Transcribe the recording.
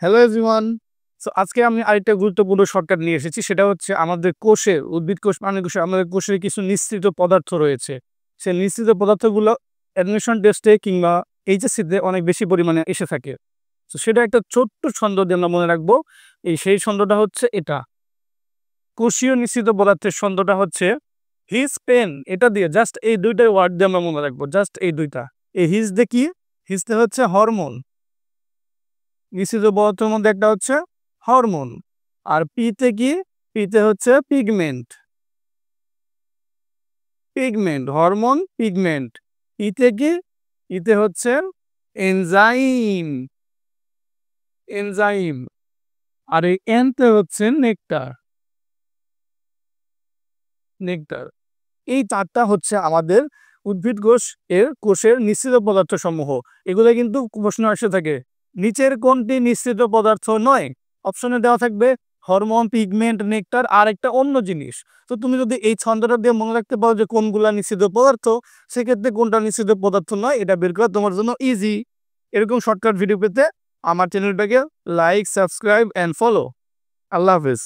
Hello everyone. So আজকে আমি আরেকটা গুরুত্বপূর্ণ শর্টকাট নিয়ে এসেছি। সেটা হচ্ছে আমাদের কোষে, উদ্ভিদ কোষ, প্রাণী কোষে আমাদের কোষে কিছু নিঃসৃত পদার্থ রয়েছে। সেই নিঃসৃত পদার্থগুলো অ্যাডমিশন টেস্টে কিংবা এইচএসসিতে অনেক বেশি পরিমাণে এসে থাকে। তো সেটা একটা ছোট্ট ছন্দ দিয়ে আমরা মনে রাখবো। সেই ছন্দটা হচ্ছে এটা। কোষীয় নিঃসৃত পদার্থের ছন্দটা হচ্ছে হিজ পেন। এটা দিয়ে জাস্ট এই ২ টা ওয়ার্ড দিয়ে আমরা মনে রাখবো। জাস্ট এই ২ টা। এই হিজ দিয়ে কি? হিজতে হচ্ছে হরমোন। নিঃসৃত পদার্থের মধ্যে একটা হচ্ছে হরমোন। আর পিতে কি? পিতে হচ্ছে পিগমেন্ট। Hormone, pigment. ইতে কি? ইতে হচ্ছে এনজাইম। এনজাইম। আর এই এনতে হচ্ছে নেকটার। নেকটার। এই ৪ টা হচ্ছে আমাদের উদ্ভিদ কোষের নিঃসৃত পদার্থ সমূহ। এগুলো কিন্তু প্রশ্ন এসে থাকে। নিচের কোনটি নিঃসৃত পদার্থ নয়? অপশনে দেওয়া থাকবে হরমোন, পিগমেন্ট, নেকটার আর একটা অন্য জিনিস। তো তুমি যদি এই ছন্দটা দিয়ে মনে রাখতে পারো যে কোনগুলা নিঃসৃত পদার্থ, সেক্ষেত্রে কোনটা নিঃসৃত পদার্থ নয় এটা বের করা তোমার জন্য ইজি। এরকম শর্টকাট ভিডিও পেতে আমার চ্যানেলটাকে লাইক, সাবস্ক্রাইব অ্যান্ড ফলো। আল্লাহ হাফেজ।